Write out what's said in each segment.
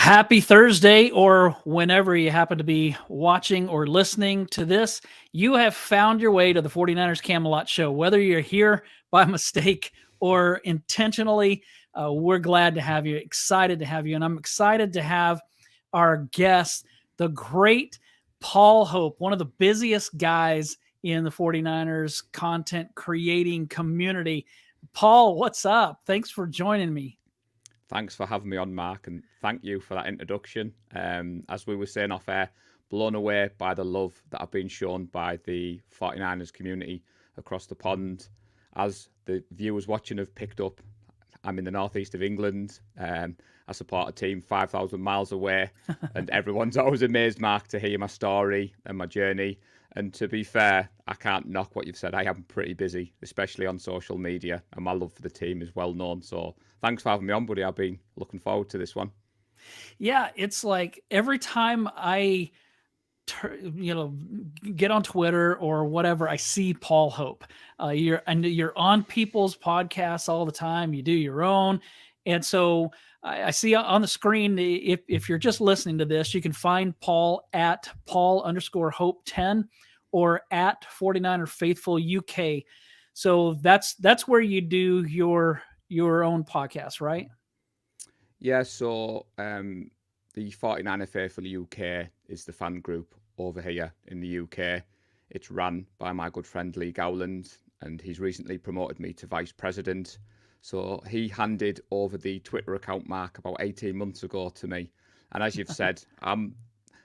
Happy Thursday, or whenever you happen to be watching or listening to this, you have found your way to the 49ers Camelot Show. Whether you're here by mistake or intentionally, we're glad to have you, excited to have you. And I'm excited to have our guest, the great Paul Hope, one of the busiest guys in the 49ers content creating community. Paul, what's up? Thanks for joining me. Thanks for having me on, Mark, and thank you for that introduction. As we were saying off air, blown away by the love that I've been shown by the 49ers community across the pond. As the viewers watching have picked up, I'm in the northeast of England. I support a team 5,000 miles away, and everyone's always amazed, Mark, to hear my story and my journey. And to be fair, I can't knock what you've said. I am pretty busy, especially on social media, and my love for the team is well known. So thanks for having me on, buddy. I've been looking forward to this one. Yeah, it's like every time I get on Twitter or whatever, I see Paul Hope. You're on people's podcasts all the time. You do your own, and so I see on the screen. If you're just listening to this, you can find Paul at Paul_Hope10 or at 49er Faithful UK. So that's where you do your own podcast, right? Yeah, so the 49er Faithful UK is the fan group over here in the UK. It's run by my good friend Lee Gowland, and he's recently promoted me to vice president. So he handed over the Twitter account, Mark, about 18 months ago to me. And as you've said, I'm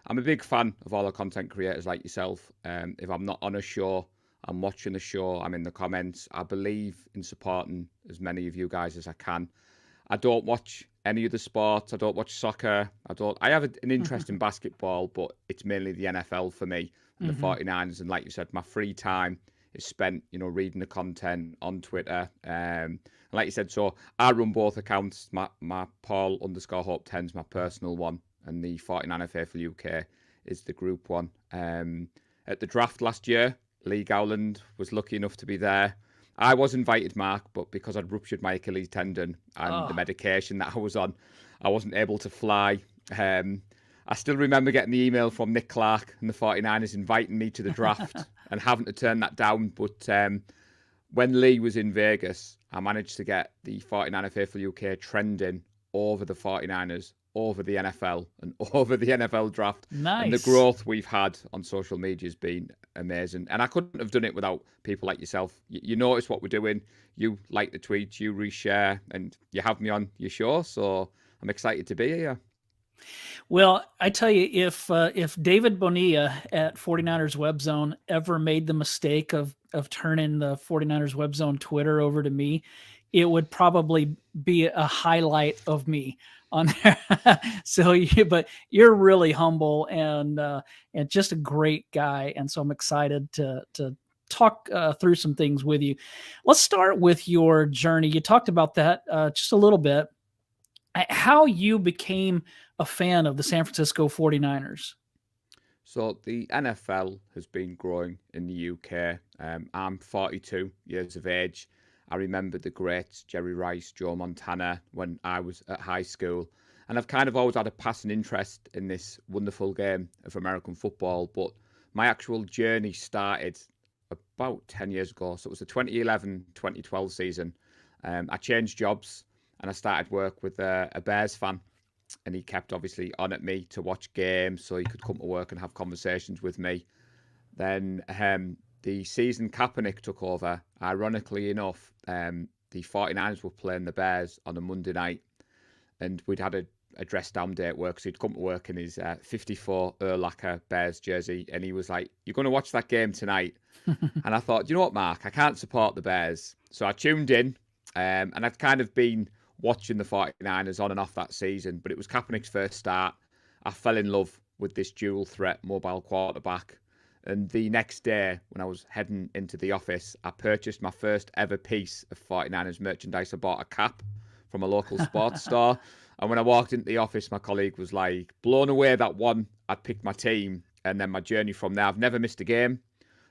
a big fan of all the content creators like yourself. If I'm not on a show, I'm watching the show, I'm in the comments. I believe in supporting as many of you guys as I can. I don't watch any of the sports. I don't watch soccer. I have an interest in basketball, but it's mainly the NFL for me and the 49ers. And like you said, my free time is spent, reading the content on Twitter. And like you said, so I run both accounts. My Paul_Hope10 is my personal one, and the 49er Faithful UK is the group one. At the draft last year, Lee Gowland was lucky enough to be there. I was invited, Mark, but because I'd ruptured my Achilles tendon and the medication that I was on, I wasn't able to fly. I still remember getting the email from Nick Clark and the 49ers inviting me to the draft and having to turn that down. But when Lee was in Vegas, I managed to get the 49er Faithful UK trending over the 49ers, over the NFL, and over the NFL draft. Nice. And the growth we've had on social media has been amazing. And I couldn't have done it without people like yourself. You notice what we're doing. You like the tweets, you reshare, and you have me on your show. So I'm excited to be here. Well, I tell you, if David Bonilla at 49ers Web Zone ever made the mistake of turning the 49ers Web Zone Twitter over to me, it would probably be a highlight of me on there. But you're really humble and just a great guy, and so I'm excited to talk through some things with you. Let's start with your journey. You talked about that just a little bit. How you became a fan of the San Francisco 49ers. So the NFL has been growing in the UK. I'm 42 years of age. I remember the greats, Jerry Rice, Joe Montana, when I was at high school. And I've kind of always had a passing interest in this wonderful game of American football. But my actual journey started about 10 years ago. So it was the 2011-2012 season. I changed jobs and I started work with a Bears fan. And he kept obviously on at me to watch games so he could come to work and have conversations with me. Then the season Kaepernick took over. Ironically enough, the 49ers were playing the Bears on a Monday night, and we'd had a dress down day at work, so he'd come to work in his 54 Urlacher Bears jersey, and he was like, "You're going to watch that game tonight?" And I thought, you know what, Mark, I can't support the Bears. So I tuned in, and I'd kind of been watching the 49ers on and off that season, but it was Kaepernick's first start. I fell in love with this dual threat mobile quarterback. And the next day, when I was heading into the office, I purchased my first ever piece of 49ers merchandise. I bought a cap from a local sports store. And when I walked into the office, my colleague was like, blown away that one, I'd picked my team. And then my journey from there, I've never missed a game.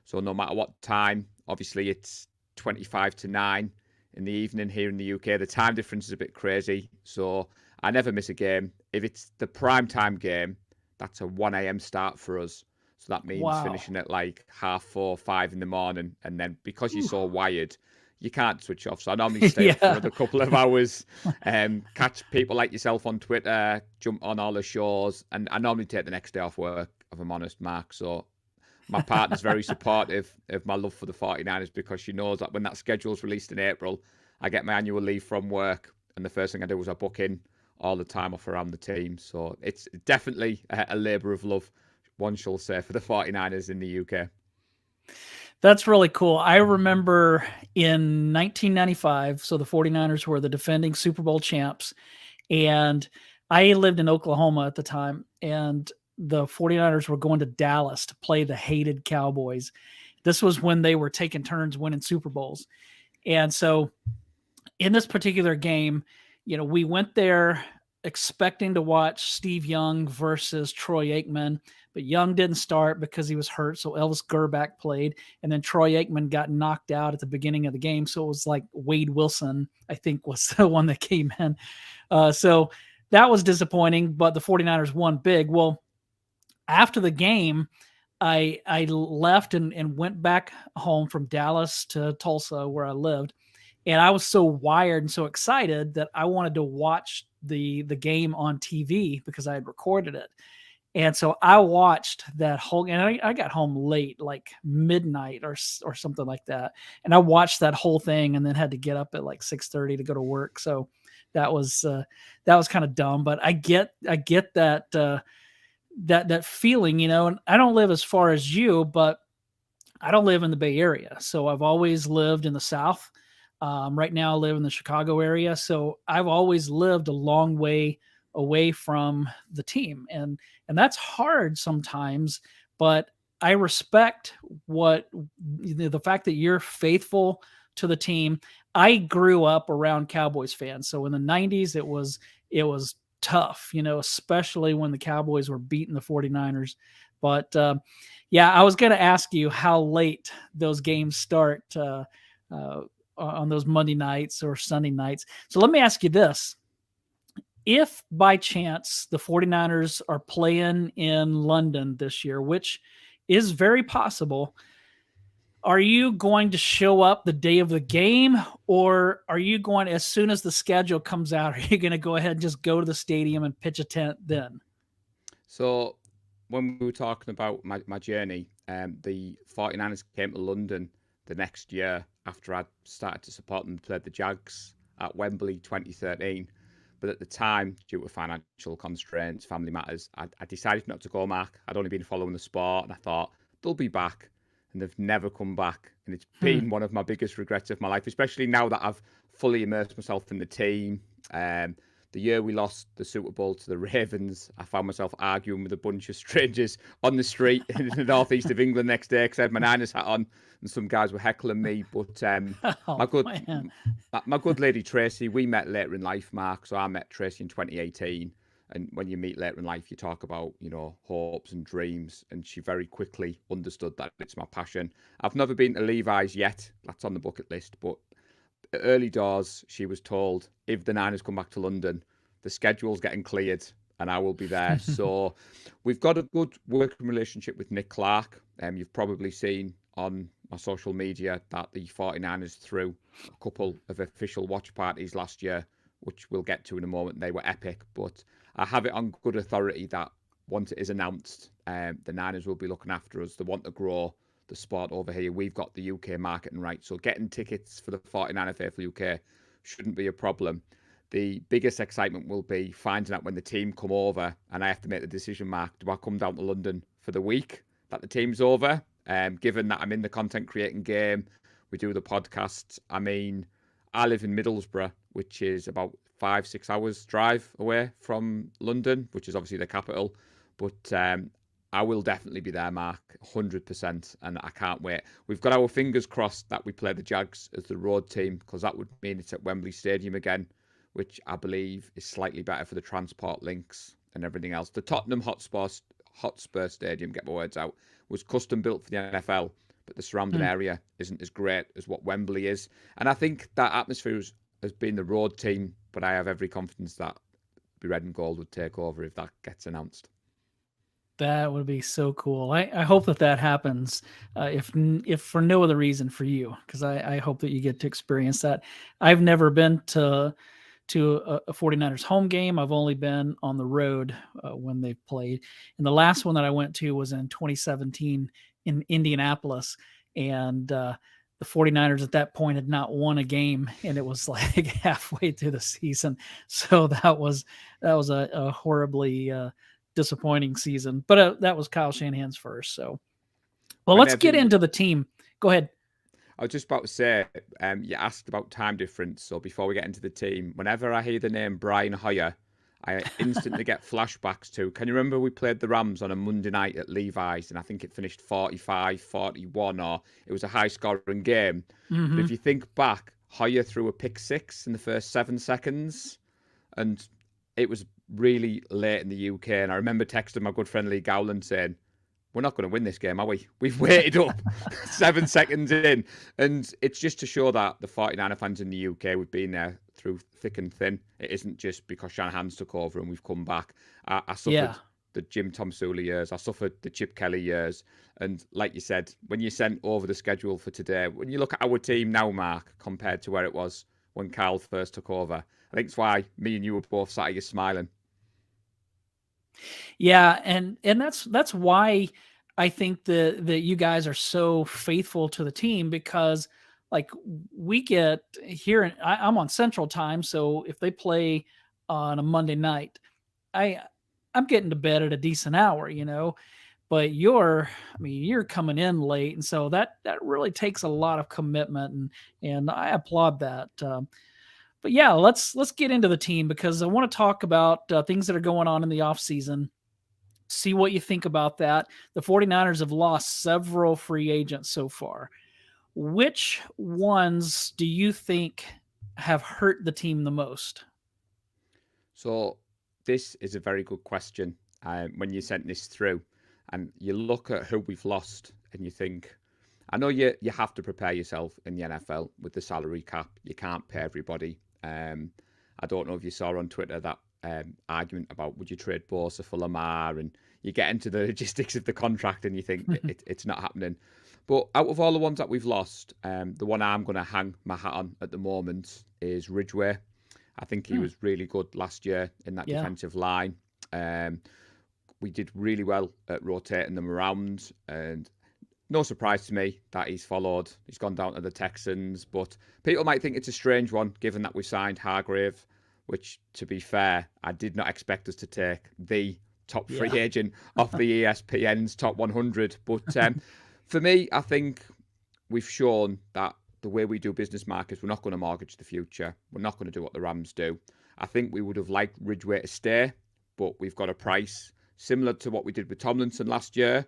So no matter what time, obviously it's 25 to 9 in the evening here in the UK. The time difference is a bit crazy. So I never miss a game. If it's the prime time game, that's a 1 a.m. start for us. So that means Wow. finishing at like 4:30, 5 in the morning. And then because you're Ooh. so wired, you can't switch off. So I normally stay up for Yeah. another couple of hours, catch people like yourself on Twitter, jump on all the shows. And I normally take the next day off work, if I'm honest, Mark. So my partner's very supportive of my love for the 49ers because she knows that when that schedule's released in April, I get my annual leave from work. And the first thing I do is I book in all the time off around the team. So it's definitely a labour of love, one shall say, for the 49ers in the UK. That's really cool. I remember in 1995, so the 49ers were the defending Super Bowl champs, and I lived in Oklahoma at the time, and the 49ers were going to Dallas to play the hated Cowboys. This was when they were taking turns winning Super Bowls. And so in this particular game, we went there expecting to watch Steve Young versus Troy Aikman, but Young didn't start because he was hurt. So Elvis Gerback played, and then Troy Aikman got knocked out at the beginning of the game. So it was like Wade Wilson, I think, was the one that came in. So that was disappointing, but the 49ers won big. Well, after the game, I left and went back home from Dallas to Tulsa, where I lived, and I was so wired and so excited that I wanted to watch the game on TV because I had recorded it. And so I watched that whole, and I got home late, like midnight or something like that. And I watched that whole thing, and then had to get up at like 6:30 to go to work. So that was kind of dumb, but I get that feeling, and I don't live as far as you, but I don't live in the Bay Area. So I've always lived in the South. Right now I live in the Chicago area. So I've always lived a long way away from the team. And that's hard sometimes, but I respect what the fact that you're faithful to the team. I grew up around Cowboys fans. So in the 90s it was tough, especially when the Cowboys were beating the 49ers. But yeah, I was going to ask you how late those games start on those Monday nights or Sunday nights. So let me ask you this. If by chance the 49ers are playing in London this year, which is very possible, are you going to show up the day of the game, or are you going, as soon as the schedule comes out, are you going to go ahead and just go to the stadium and pitch a tent then? So when we were talking about my journey, the 49ers came to London the next year after I'd started to support them, played the Jags at Wembley 2013. But at the time, due to financial constraints, family matters, I decided not to go, Mark. I'd only been following the sport, and I thought, they'll be back. And they've never come back. And it's Hmm. been one of my biggest regrets of my life, especially now that I've fully immersed myself in the team. The year we lost the Super Bowl to the Ravens, I found myself arguing with a bunch of strangers on the street in the northeast of England next day because I had my Niners hat on and some guys were heckling me. But Oh my good man. my good lady Tracy, we met later in life, Mark. So I met Tracy in 2018. And when you meet later in life, you talk about, hopes and dreams. And she very quickly understood that it's my passion. I've never been to Levi's yet. That's on the bucket list. But early doors, she was told if the Niners come back to London, the schedule's getting cleared and I will be there. So we've got a good working relationship with Nick Clark. You've probably seen on my social media that the 49ers threw a couple of official watch parties last year, which we'll get to in a moment. They were epic, but I have it on good authority that once it is announced, the Niners will be looking after us. They want to grow the sport over here. We've got the UK marketing right. So getting tickets for the 49er Faithful UK shouldn't be a problem. The biggest excitement will be finding out when the team come over and I have to make the decision, Mark, do I come down to London for the week that the team's over? Given that I'm in the content creating game, we do the podcasts. I mean, I live in Middlesbrough, which is about 5-6 hours drive away from London, which is obviously the capital. But I will definitely be there, Mark, 100%, and I can't wait. We've got our fingers crossed that we play the Jags as the road team, because that would mean it's at Wembley Stadium again, which I believe is slightly better for the transport links and everything else. The Tottenham Hotspur Stadium, get my words out, was custom built for the NFL, but the surrounding Hmm. area isn't as great as what Wembley is. And I think that atmosphere has been the road team, but I have every confidence that be red and gold would take over if that gets announced. That would be so cool. I hope that that happens, if for no other reason for you, because I hope that you get to experience that. I've never been to a 49ers home game. I've only been on the road when they've played. And the last one that I went to was in 2017 in Indianapolis. And the 49ers at that point had not won a game, and it was like halfway through the season. So that was a horribly disappointing season. But that was Kyle Shanahan's first. So, well, let's Whenever get into the team. Go ahead. I was just about to say, you asked about time difference. So before we get into the team, whenever I hear the name Brian Hoyer, I instantly get flashbacks to, can you remember we played the Rams on a Monday night at Levi's and I think it finished 45-41, or it was a high scoring game. But Mm-hmm. if you think back, Hoyer threw a pick six in the first 7 seconds and it was really late in the UK. And I remember texting my good friend Lee Gowland saying, we're not going to win this game, are we? We've waited up 7 seconds in. And it's just to show that the 49er fans in the UK, we've been there through thick and thin. It isn't just because Shanahan's took over and we've come back. I suffered Yeah. the Jim Tomsula years. I suffered the Chip Kelly years. And like you said, when you sent over the schedule for today, when you look at our team now, Mark, compared to where it was when Carl first took over, I think it's why me and you were both sat here smiling. Yeah, and that's why I think that you guys are so faithful to the team, because like we get here and I'm on Central Time, so if they play on a Monday night, I I'm getting to bed at a decent hour. But you're coming in late, and so that really takes a lot of commitment, and I applaud that. But yeah, let's get into the team, because I want to talk about things that are going on in the off season. See what you think about that. The 49ers have lost several free agents so far. Which ones do you think have hurt the team the most? So this is a very good question. When you sent this through, and you look at who we've lost, and you think, I know you have to prepare yourself in the NFL with the salary cap. You can't pay everybody. I don't know if you saw on Twitter that argument about would you trade Bosa for Lamar, and you get into the logistics of the contract, and you think it's not happening. But out of all the ones that we've lost, the one I'm going to hang my hat on at the moment is Ridgeway. I think he was really good last year in that Yeah. defensive line. We did really well at rotating them around, and no surprise to me that he's followed. He's gone down to the Texans, but people might think it's a strange one given that we signed Hargrave, which, to be fair, I did not expect us to take the top free Yeah. agent off the ESPN's top 100. But for me, I think we've shown that the way we do business, markets, we're not going to mortgage the future. We're not going to do what the Rams do. I think we would have liked Ridgeway to stay, but we've got a price similar to what we did with Tomlinson last year.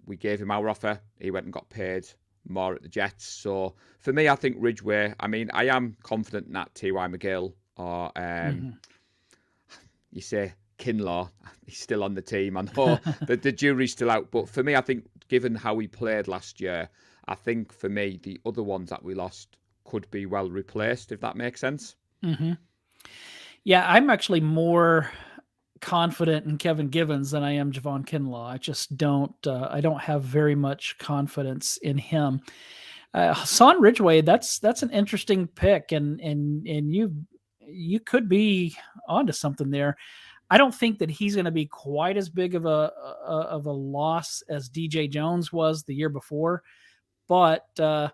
We gave him our offer. He went and got paid more at the Jets. So for me, I think Ridgeway. I mean, I am confident that T.Y. McGill or you say Kinlaw, he's still on the team. I know that the jury's still out, but for me, I think given how he played last year, I think for me the other ones that we lost could be well replaced, if that makes sense. Mm-hmm. Yeah, I'm actually more confident in Kevin Givens than I am Javon Kinlaw. I just don't. I don't have very much confidence in him. Hassan Ridgeway, that's an interesting pick, and you could be onto something there. I don't think that he's going to be quite as big of a loss as DJ Jones was the year before, but the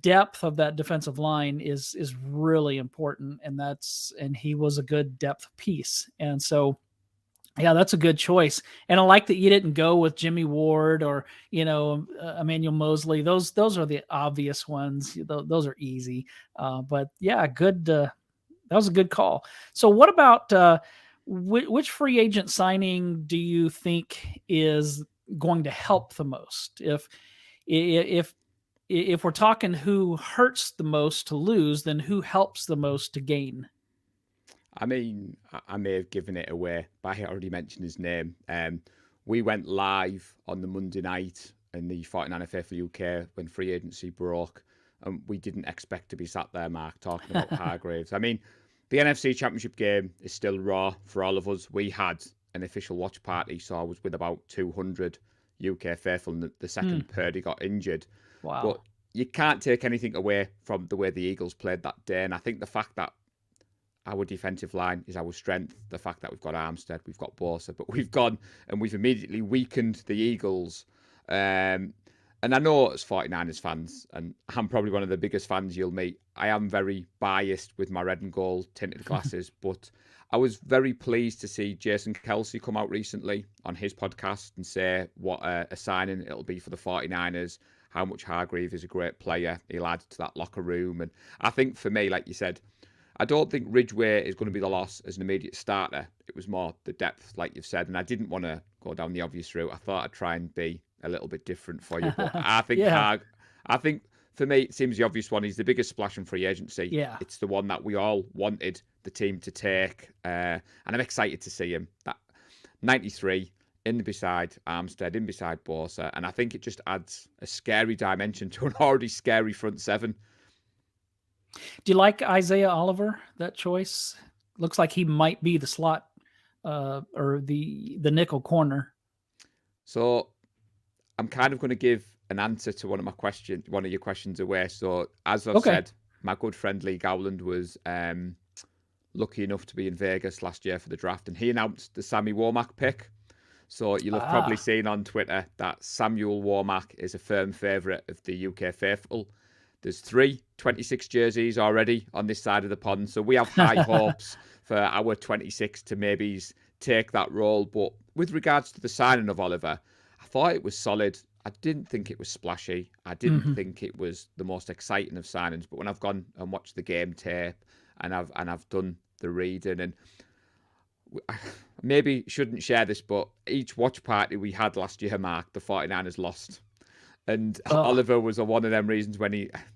depth of that defensive line is really important, and he was a good depth piece, and so yeah, that's a good choice. And I like that you didn't go with Jimmy Ward or Emmanuel Mosley. Those are the obvious ones. Those are easy. But yeah, good. That was a good call. So what about which free agent signing do you think is going to help the most? If if we're talking who hurts the most to lose, then who helps the most to gain? I mean, I may have given it away, but I already mentioned his name. We went live on the Monday night in the 49 FF UK when free agency broke, and we didn't expect to be sat there, Mark, talking about Hargraves. I mean, the NFC Championship game is still raw for all of us. We had an official watch party, so I was with about 200 UK faithful the Hmm. second Purdy got injured. But Wow. you can't take anything away from the way the Eagles played that day. And I think the fact that our defensive line is our strength, the fact that we've got Armstead, we've got Bosa, but we've gone and we've immediately weakened the Eagles. And I know as 49ers fans, and I'm probably one of the biggest fans you'll meet, I am very biased with my red and gold tinted glasses, but I was very pleased to see Jason Kelsey come out recently on his podcast and say what a signing it'll be for the 49ers, how much Hargreave is a great player, he'll add to that locker room. And I think for me, like you said, I don't think Ridgeway is going to be the loss as an immediate starter. It was more the depth, like you've said, and I didn't want to go down the obvious route. I thought I'd try and be a little bit different for you, but I think Yeah. I think for me it seems the obvious one. He's the biggest splash in free agency. Yeah. It's the one that we all wanted the team to take, and I'm excited to see him. That 93 in beside Armstead, in beside Bosa, and I think it just adds a scary dimension to an already scary front seven. Do you like Isaiah Oliver? That choice looks like he might be the slot or the nickel corner. So I'm kind of going to give an answer to one of your questions away. So as I've Okay. said, my good friend Lee Gowland was lucky enough to be in Vegas last year for the draft, and he announced the Sammy Womack pick. So you'll have probably Ah. seen on Twitter that Samuel Womack is a firm favourite of the UK faithful. There's 26 jerseys already on this side of the pond, so we have high hopes for our 26 to maybe take that role. But with regards to the signing of Oliver, I thought it was solid. I didn't think it was splashy. I didn't Hmm. think it was the most exciting of signings. But when I've gone and watched the game tape and I've done the reading, and maybe shouldn't share this, but each watch party we had last year, Mark, the 49ers lost. And Oh. Oliver was one of them reasons when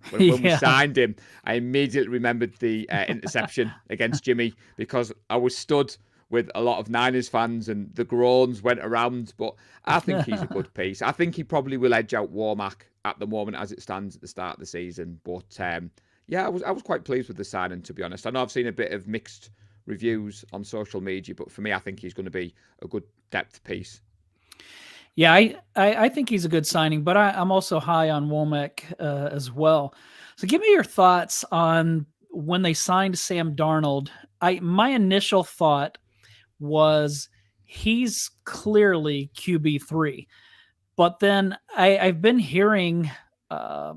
when we Yeah. signed him, I immediately remembered the interception against Jimmy because I was stood with a lot of Niners fans and the groans went around. But I think he's a good piece. I think he probably will edge out Warmack at the moment as it stands at the start of the season. But yeah, I was quite pleased with the signing, to be honest. I know I've seen a bit of mixed reviews on social media, but for me, I think he's going to be a good depth piece. Yeah, I think he's a good signing, but I'm also high on Womack as well. So give me your thoughts on when they signed Sam Darnold. My initial thought was he's clearly QB3, but then I've been hearing uh,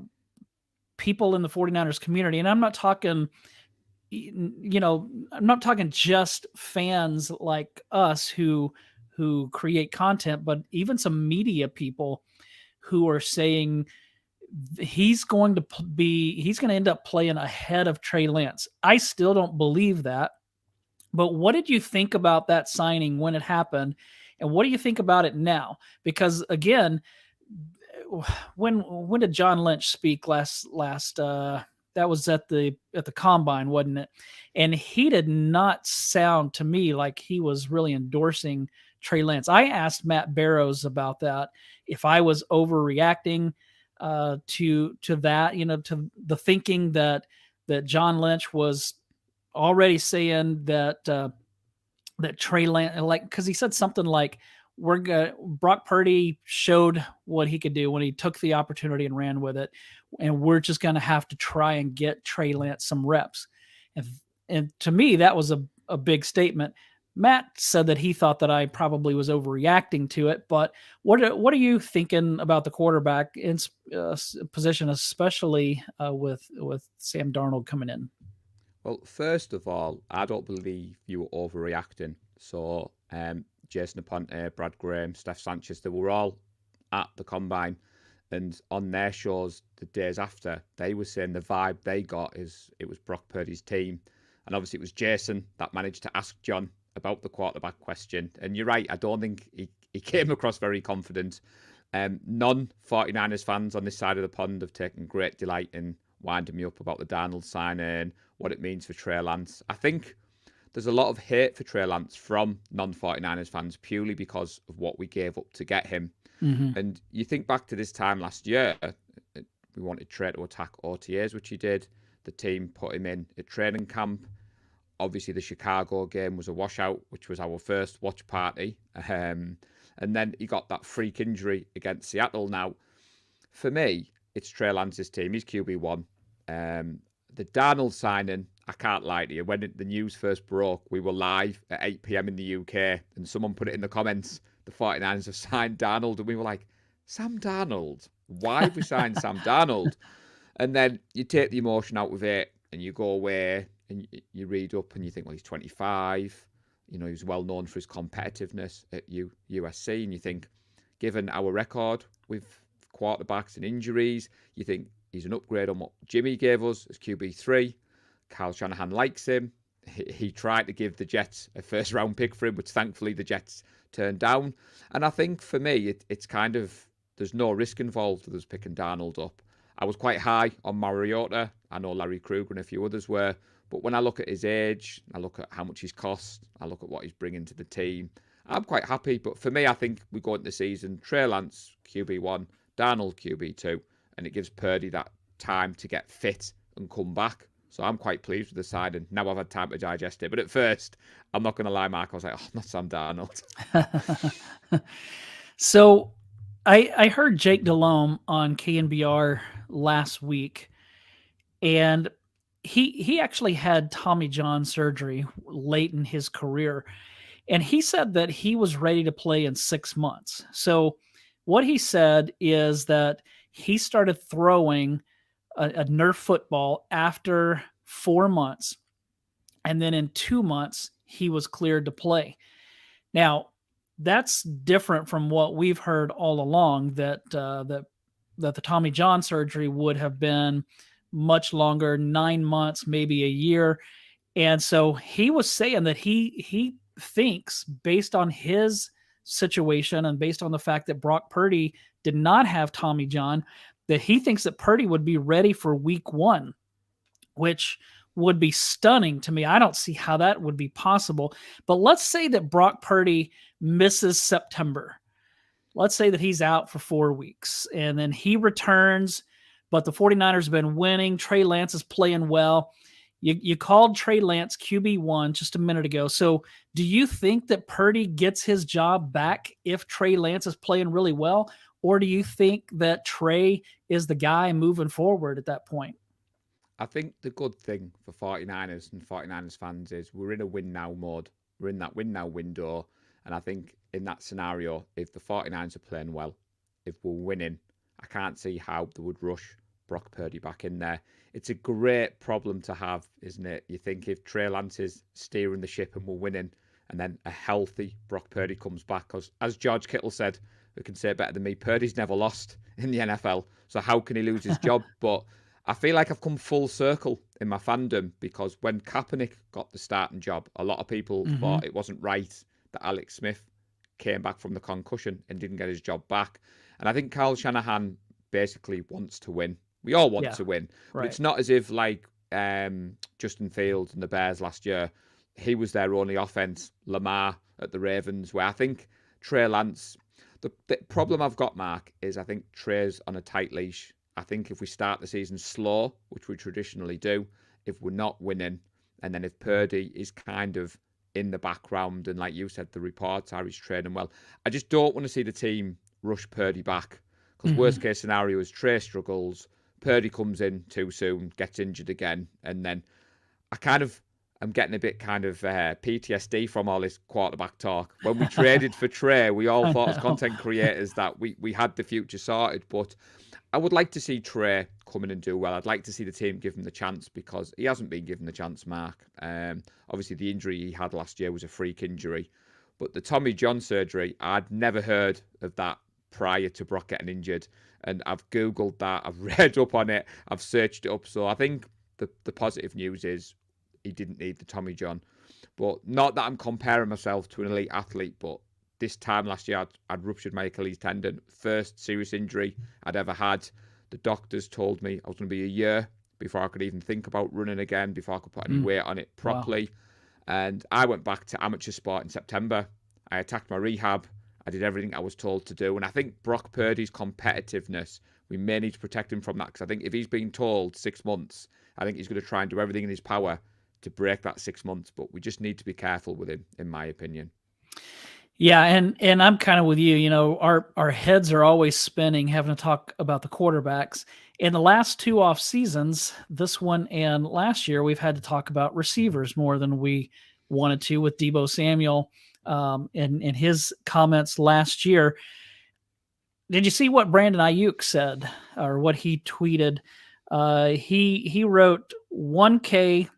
people in the 49ers community, and I'm not talking I'm not talking just fans like us who create content, but even some media people who are saying he's going to end up playing ahead of Trey Lance. I still don't believe that. But what did you think about that signing when it happened? And what do you think about it now? Because again, when did John Lynch speak last that was at the combine, wasn't it? And he did not sound to me like he was really endorsing Trey Lance. I asked Matt Barrows about that, if I was overreacting to that, to the thinking that John Lynch was already saying that Trey Lance, like, because he said something like, Brock Purdy showed what he could do when he took the opportunity and ran with it, and we're just going to have to try and get Trey Lance some reps. And, and to me, that was a big statement. Matt said that he thought that I probably was overreacting to it, but what are you thinking about the quarterback in position, especially with Sam Darnold coming in? Well, first of all, I don't believe you were overreacting. So, Jason Aponte, Brad Graham, Steph Sanchez, they were all at the combine, and on their shows the days after, they were saying the vibe they got is it was Brock Purdy's team, and obviously it was Jason that managed to ask John about the quarterback question. And you're right, I don't think he came across very confident. Non 49ers fans on this side of the pond have taken great delight in winding me up about the Darnold signing, what it means for Trey Lance. I think there's a lot of hate for Trey Lance from non 49ers fans purely because of what we gave up to get him. Mm-hmm. And you think back to this time last year, we wanted Trey to attack OTAs, which he did. The team put him in at training camp. obviously the Chicago game was a washout, which was our first watch party. And then he got that freak injury against Seattle. Now, for me, it's Trey Lance's team. He's QB1. The Darnold signing, I can't lie to you. When the news first broke, we were live at 8 p.m. in the UK, and someone put it in the comments, the 49ers have signed Darnold, and we were like, Sam Darnold? Why have we signed Sam Darnold? And then you take the emotion out of it, and you go away, and you read up, and you think, well, he's 25. You know, he's well known for his competitiveness at USC, and you think, given our record with quarterbacks and injuries, you think he's an upgrade on what Jimmy gave us as QB3. Kyle Shanahan likes him. He tried to give the Jets a first-round pick for him, which thankfully the Jets turned down. And I think for me, it's kind of, there's no risk involved with us picking Darnold up. I was quite high on Mariota. I know Larry Kruger and a few others were. But when I look at his age, I look at how much he's cost, I look at what he's bringing to the team, I'm quite happy. But for me, I think we go into the season, Trey Lance, QB1, Darnold, QB2, and it gives Purdy that time to get fit and come back. So I'm quite pleased with the side, and now I've had time to digest it. But at first, I'm not going to lie, Mark, I was like, oh, not Sam Darnold. So I heard Jake Delhomme on KNBR last week, and he actually had Tommy John surgery late in his career, and he said that he was ready to play in 6 months. So what he said is that he started throwing a Nerf football after 4 months, and then in 2 months he was cleared to play. Now, that's different from what we've heard all along, that the Tommy John surgery would have been much longer, 9 months, maybe a year. And so he was saying that he thinks, based on his situation and based on the fact that Brock Purdy did not have Tommy John, that he thinks that Purdy would be ready for week 1, which would be stunning to me. I don't see how that would be possible. But let's say that Brock Purdy misses September. Let's say that he's out for 4 weeks, and then he returns, but the 49ers have been winning. Trey Lance is playing well. You called Trey Lance QB1 just a minute ago. So do you think that Purdy gets his job back if Trey Lance is playing really well? Or do you think that Trey is the guy moving forward at that point? I think the good thing for 49ers and 49ers fans is we're in a win now mode. We're in that win now window. And I think in that scenario, if the 49ers are playing well, if we're winning, I can't see how they would rush Brock Purdy back in there. It's a great problem to have, isn't it? You think if Trey Lance is steering the ship and we're winning, and then a healthy Brock Purdy comes back, because as George Kittle said, who can say it better than me, Purdy's never lost in the NFL. So how can he lose his job? But I feel like I've come full circle in my fandom, because when Kaepernick got the starting job, a lot of people thought it wasn't right that Alex Smith came back from the concussion and didn't get his job back. And I think Kyle Shanahan basically wants to win. We all want to win. But it's not as if like Justin Fields and the Bears last year, he was their only offense. Lamar at the Ravens, where I think Trey Lance, the problem I've got, Mark, is I think Trey's on a tight leash. I think if we start the season slow, which we traditionally do, if we're not winning, and then if Purdy is kind of in the background, and like you said, the reports are he's training well, I just don't want to see the team rush Purdy back. Because worst case scenario is Trey struggles, Purdy comes in too soon, gets injured again, and then I'm getting a bit kind of PTSD from all this quarterback talk. When we traded for Trey, we all thought as content creators that we had the future sorted. But I would like to see Trey come in and do well. I'd like to see the team give him the chance, because he hasn't been given the chance, Mark. Obviously, the injury he had last year was a freak injury. But the Tommy John surgery, I'd never heard of that prior to Brock getting injured. And I've Googled that. I've read up on it. I've searched it up. So I think the positive news is he didn't need the Tommy John. But not that I'm comparing myself to an elite athlete, but this time last year, I'd ruptured my Achilles tendon. First serious injury I'd ever had. The doctors told me I was going to be a year before I could even think about running again, before I could put any weight on it properly. Wow. And I went back to amateur sport in September. I attacked my rehab. I did everything I was told to do. And I think Brock Purdy's competitiveness, we may need to protect him from that, because I think if he's being told 6 months, I think he's going to try and do everything in his power to break that 6 months, but we just need to be careful with him, in my opinion. Yeah, and I'm kind of with you. You know, our heads are always spinning having to talk about the quarterbacks. In the last two off seasons, this one and last year, we've had to talk about receivers more than we wanted to with Deebo Samuel and his comments last year. Did you see what Brandon Ayuk said or what he tweeted? He wrote 1K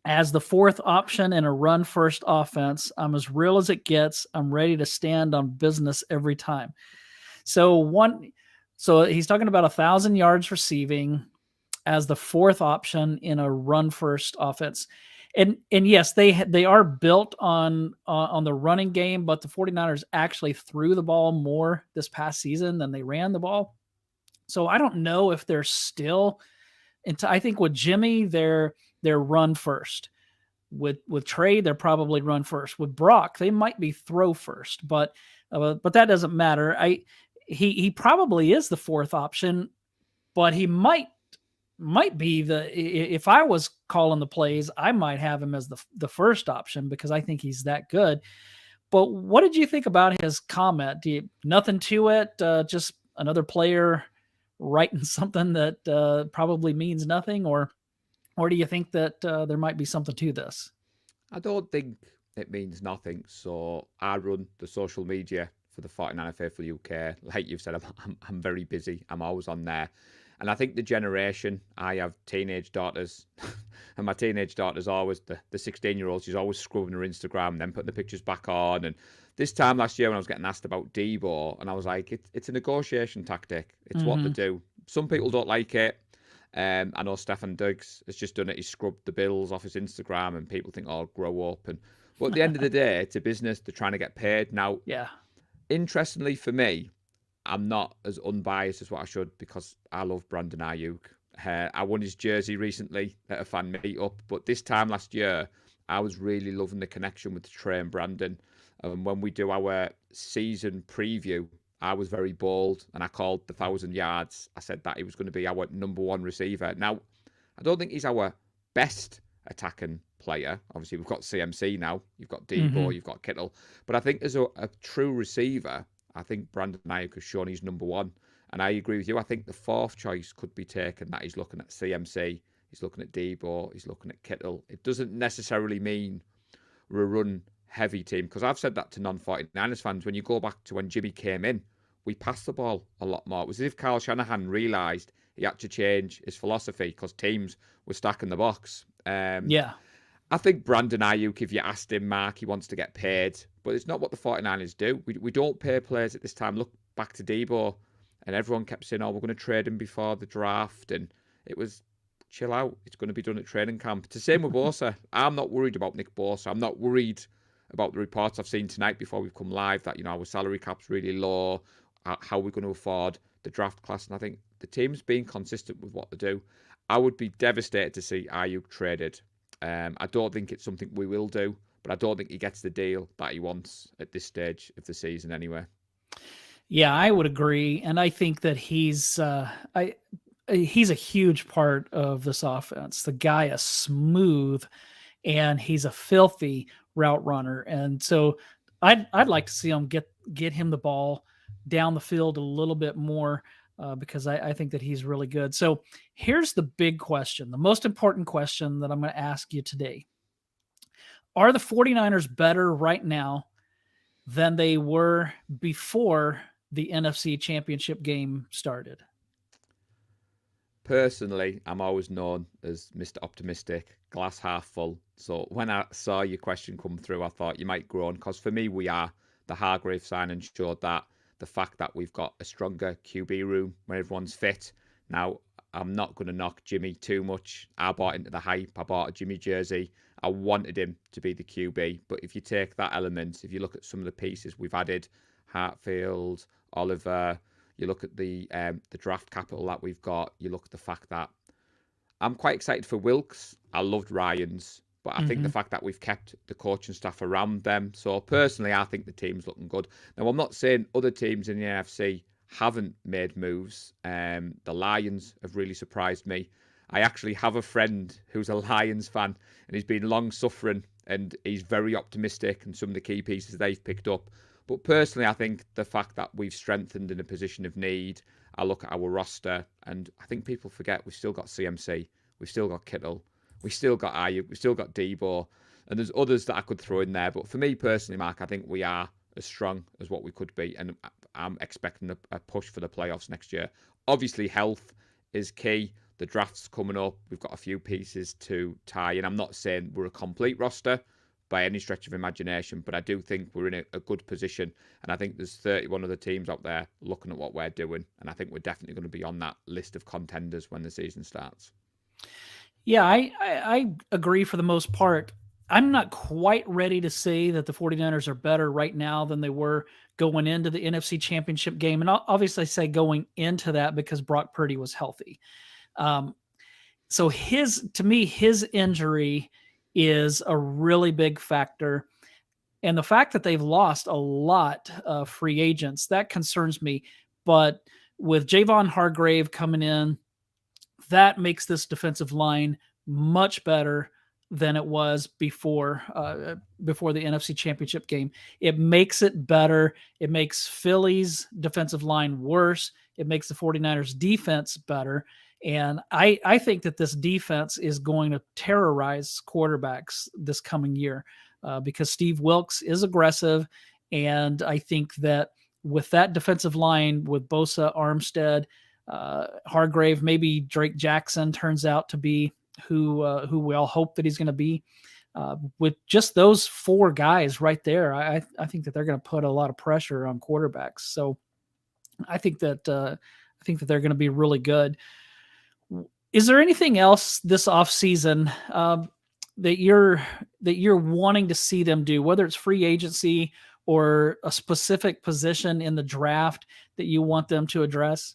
as the fourth option in a run first offense. I'm as real as it gets. I'm ready to stand on business every time. So he's talking about 1,000 yards receiving as the fourth option in a run first offense. And yes, they are built on the running game, but the 49ers actually threw the ball more this past season than they ran the ball. So I don't know if they're still I think with Jimmy, they're run first. With Trey, they're probably run first. With Brock, they might be throw first, but that doesn't matter. He probably is the fourth option, but he might be if I was calling the plays, I might have him as the first option because I think he's that good. But what did you think about his comment? Nothing to it, just another player writing something that probably means nothing, or do you think that there might be something to this? I don't think it means nothing. So I run the social media for the 49er Faithful UK. Like you've said, I'm very busy. I'm always on there. And I think the generation, I have teenage daughters, and my teenage daughter's always the 16-year-old. She's always scrubbing her Instagram, then putting the pictures back on. And this time last year when I was getting asked about Deebo, and I was like, it's a negotiation tactic. It's what to do. Some people don't like it. I know Stefan Diggs has just done it. He scrubbed the bills off his Instagram, and people think, "Oh, grow up." But at the end of the day, it's a business. They're trying to get paid. Now, Yeah. interestingly for me, I'm not as unbiased as what I should because I love Brandon Ayuk. I won his jersey recently at a fan meetup, but this time last year, I was really loving the connection with Trey and Brandon. And when we do our season preview, I was very bold and I called the 1,000 yards. I said that he was going to be our number one receiver. Now, I don't think he's our best attacking player. Obviously, we've got CMC now. You've got Deebo, you've got Kittle. But I think as a true receiver, I think Brandon Ayuk has shown he's number one. And I agree with you. I think the fourth choice could be taken that he's looking at CMC, he's looking at Deebo, he's looking at Kittle. It doesn't necessarily mean we're a run heavy team because I've said that to non-49ers fans. When you go back to when Jimmy came in, we passed the ball a lot more. It was as if Kyle Shanahan realised he had to change his philosophy because teams were stacking the box. Yeah. I think Brandon Ayuk, if you asked him, Mark, he wants to get paid. But it's not what the 49ers do. We don't pay players at this time. Look back to Deebo, and everyone kept saying, "Oh, we're going to trade him before the draft." And it was, chill out. It's going to be done at training camp. It's the same with Bosa. I'm not worried about Nick Bosa. I'm not worried about the reports I've seen tonight before we've come live that, our salary cap's really low, how we're going to afford the draft class. And I think the team's being consistent with what they do. I would be devastated to see Ayuk traded. I don't think it's something we will do, but I don't think he gets the deal that he wants at this stage of the season anyway. Yeah, I would agree, and I think that he's a huge part of this offense. The guy is smooth, and he's a filthy route runner, and so I'd like to see him get him the ball down the field a little bit more because I think that he's really good. So here's the big question, the most important question that I'm going to ask you today. Are the 49ers better right now than they were before the NFC Championship game started? Personally, I'm always known as Mr. Optimistic, glass half full. So when I saw your question come through, I thought you might groan because for me, we are. The Hargrave signing showed that. The fact that we've got a stronger QB room where everyone's fit. Now, I'm not going to knock Jimmy too much. I bought into the hype. I bought a Jimmy jersey. I wanted him to be the QB. But if you take that element, if you look at some of the pieces we've added, Hartfield, Oliver, you look at the draft capital that we've got, you look at the fact that I'm quite excited for Wilkes. I loved Ryan's. But I think the fact that we've kept the coaching staff around them. So personally, I think the team's looking good. Now, I'm not saying other teams in the AFC haven't made moves. The Lions have really surprised me. I actually have a friend who's a Lions fan, and he's been long suffering, and he's very optimistic, and some of the key pieces they've picked up. But personally, I think the fact that we've strengthened in a position of need, I look at our roster, and I think people forget we've still got CMC, we've still got Kittle, we've still got Ayuk, we've still got Debo, and there's others that I could throw in there. But for me personally, Mark, I think we are as strong as what we could be, and I'm expecting a push for the playoffs next year. Obviously, health is key. The draft's coming up. We've got a few pieces to tie in. I'm not saying we're a complete roster by any stretch of imagination, but I do think we're in a good position. And I think there's 31 other teams out there looking at what we're doing. And I think we're definitely going to be on that list of contenders when the season starts. Yeah, I agree for the most part. I'm not quite ready to say that the 49ers are better right now than they were going into the NFC Championship game. And obviously, I say going into that because Brock Purdy was healthy. Um, so to me, his injury is a really big factor. And the fact that they've lost a lot of free agents, that concerns me. But with Javon Hargrave coming in, that makes this defensive line much better than it was before the NFC Championship game. It makes it better. It makes Philly's defensive line worse. It makes the 49ers defense better. And I think that this defense is going to terrorize quarterbacks this coming year because Steve Wilks is aggressive. And I think that with that defensive line, with Bosa, Armstead, Hargrave, maybe Drake Jackson turns out to be who we all hope that he's going to be. With just those four guys right there, I think that they're going to put a lot of pressure on quarterbacks. So I think that they're going to be really good. Is there anything else this offseason that you're wanting to see them do, whether it's free agency or a specific position in the draft that you want them to address?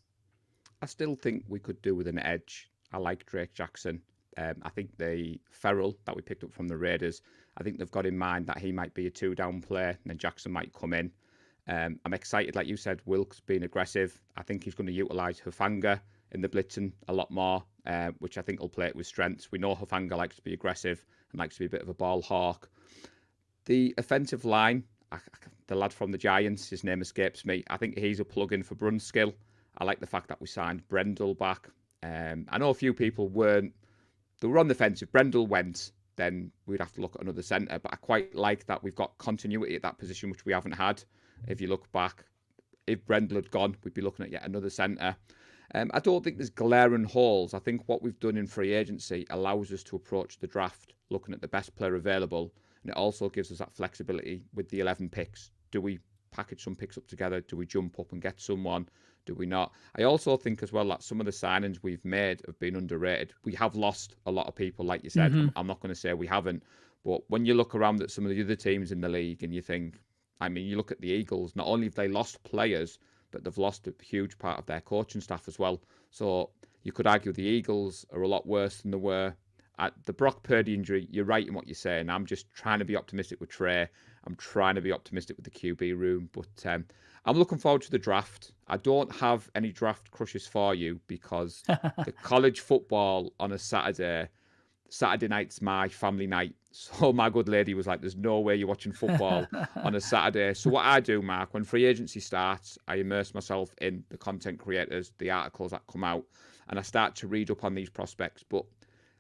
I still think we could do with an edge. I like Drake Jackson. I think the Ferrell that we picked up from the Raiders, I think they've got in mind that he might be a two-down player and then Jackson might come in. I'm excited, like you said, Wilkes being aggressive. I think he's going to utilise Hufanga in the blitzing a lot more, which I think will play it with strengths. We know Hufanga likes to be aggressive and likes to be a bit of a ball hawk. The offensive line, the lad from the Giants, his name escapes me. I think he's a plug-in for Brunskill. I like the fact that we signed Brendel back. I know a few people they were on the fence. If Brendel went, then we'd have to look at another centre. But I quite like that we've got continuity at that position, which we haven't had. If you look back, if Brendel had gone, we'd be looking at yet another centre. I don't think there's glaring holes. I think what we've done in free agency allows us to approach the draft looking at the best player available. And it also gives us that flexibility with the 11 picks. Do we package some picks up together? Do we jump up and get someone? Do we not? I also think as well that some of the signings we've made have been underrated. We have lost a lot of people, like you said. I'm not going to say we haven't. But when you look around at some of the other teams in the league and you think, you look at the Eagles, not only have they lost players, but they've lost a huge part of their coaching staff as well. So you could argue the Eagles are a lot worse than they were. At the Brock Purdy injury, you're right in what you're saying. I'm just trying to be optimistic with Trey. I'm trying to be optimistic with the QB room. But I'm looking forward to the draft. I don't have any draft crushes for you because the college football on a Saturday night's my family night. So my good lady was like, there's no way you're watching football on a Saturday. So what I do, Mark, when free agency starts, I immerse myself in the content creators, the articles that come out, and I start to read up on these prospects. But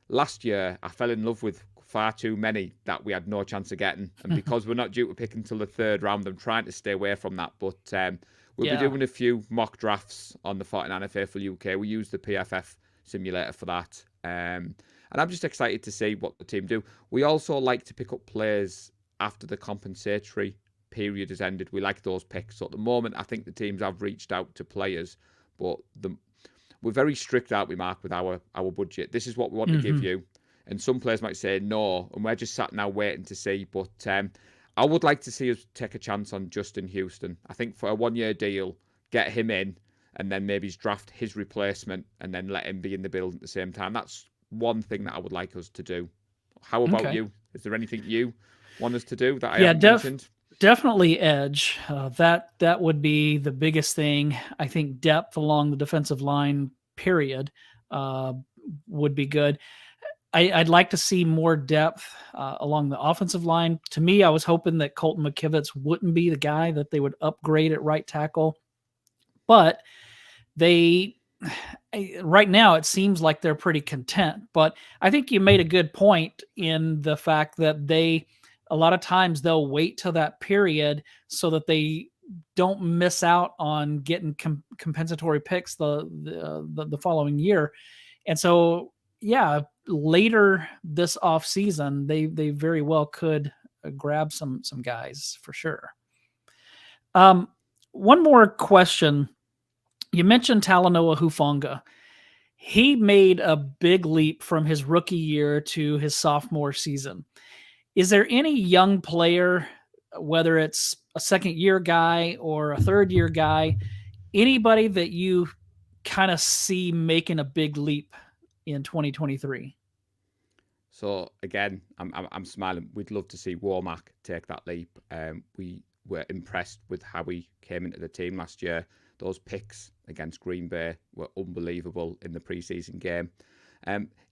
last year, I fell in love with far too many that we had no chance of getting. And because we're not due to pick until the third round, I'm trying to stay away from that. But we'll be doing a few mock drafts on the 49er Faithful UK. We use the PFF simulator for that. And I'm just excited to see what the team do. We also like to pick up players after the compensatory period has ended. We like those picks. So at the moment, I think the teams have reached out to players, but we're very strict, aren't we, Mark, with our budget. This is what we want to give you. And some players might say no, and we're just sat now waiting to see. But I would like to see us take a chance on Justin Houston. I think for a one-year deal, get him in, and then maybe draft his replacement, and then let him be in the build at the same time. That's one thing that I would like us to do. How about you? Is there anything you want us to do that I haven't mentioned? Definitely edge. That would be the biggest thing. I think depth along the defensive line, period. would be good. I'd like to see more depth along the offensive line. To me, I was hoping that Colton McKivitz wouldn't be the guy that they would upgrade at right tackle, but they right now it seems like they're pretty content. But I think you made a good point in the fact that they a lot of times they'll wait till that period so that they don't miss out on getting compensatory picks the following year. And so, yeah, later this off season, they very well could grab some guys for sure. One more question. You mentioned Talanoa Hufanga. He made a big leap from his rookie year to his sophomore season. Is there any young player, whether it's a second year guy or a third year guy, anybody that you kind of see making a big leap in 2023? So again, I'm smiling. We'd love to see Warmack take that leap. We were impressed with how he came into the team last year. Those picks against Green Bay were unbelievable in the preseason game.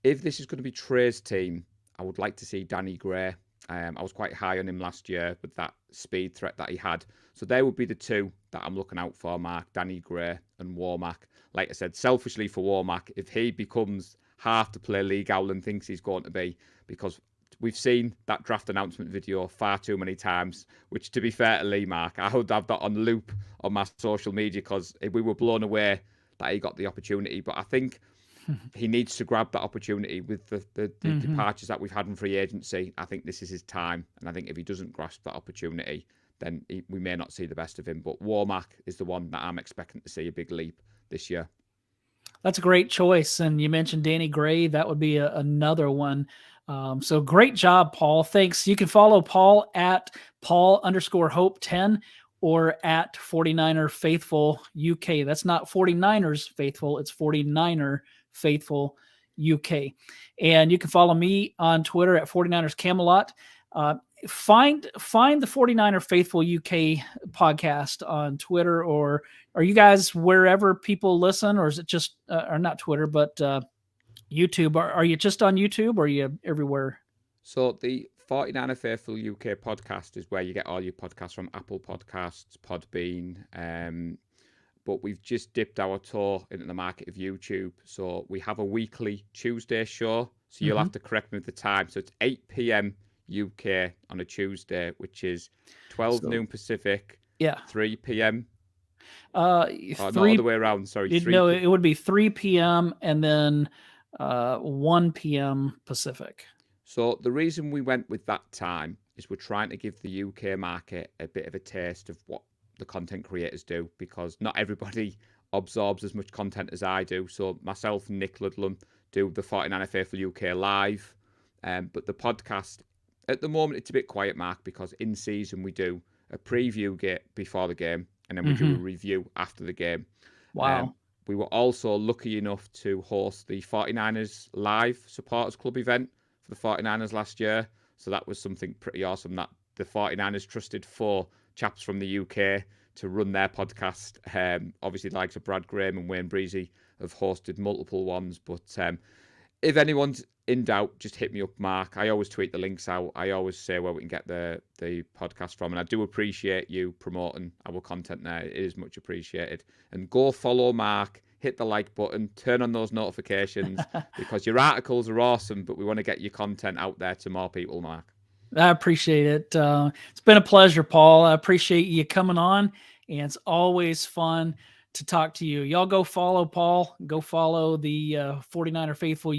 If this is going to be Trey's team, I would like to see Danny Gray. I was quite high on him last year with that speed threat that he had. So they would be the two that I'm looking out for, Mark, Danny Gray and Warmack. Like I said, selfishly for Warmack, if he becomes half the player League Owland thinks he's going to be, because we've seen that draft announcement video far too many times, which, to be fair to Lee, Mark, I would have that on loop on my social media because we were blown away that he got the opportunity. But I think he needs to grab that opportunity with the departures that we've had in free agency. I think this is his time. And I think if he doesn't grasp that opportunity, then we may not see the best of him. But Warmack is the one that I'm expecting to see a big leap this year. That's a great choice. And you mentioned Danny Gray. That would be another one. So great job, Paul. Thanks. You can follow Paul at Paul_Hope10 or at 49er Faithful UK. That's not 49ers Faithful. It's 49er Faithful UK. And you can follow me on Twitter at 49ers Camelot. Find the 49er Faithful UK podcast on Twitter, or are you guys wherever people listen, or is it just, or not Twitter, but YouTube? Are you just on YouTube, or are you everywhere? So the 49er Faithful UK podcast is where you get all your podcasts from Apple Podcasts, Podbean, but we've just dipped our toe into the market of YouTube. So we have a weekly Tuesday show. So you'll have to correct me with the time. So it's 8 p.m. UK on a Tuesday, which is 12 noon Pacific, 3 p.m. Not all the way around, sorry. It would be 3 p.m. and then 1 p.m. Pacific. So the reason we went with that time is we're trying to give the UK market a bit of a taste of what the content creators do, because not everybody absorbs as much content as I do. So myself and Nick Ludlam do the 49er Faithful UK live, but the podcast, at the moment, it's a bit quiet, Mark, because in season we do a preview before the game, and then we do a review after the game. Wow. We were also lucky enough to host the 49ers Live Supporters Club event for the 49ers last year. So that was something pretty awesome that the 49ers trusted 4 chaps from the UK to run their podcast. Obviously, the likes of Brad Graham and Wayne Breezy have hosted multiple ones. But if anyone's in doubt, just hit me up, Mark. I always tweet the links out. I always say where we can get the podcast from. And I do appreciate you promoting our content there. It is much appreciated. And go follow Mark, hit the like button, turn on those notifications because your articles are awesome, but we want to get your content out there to more people, Mark. I appreciate it. It's been a pleasure, Paul. I appreciate you coming on, and it's always fun to talk to you. Y'all go follow Paul. Go follow the 49er Faithful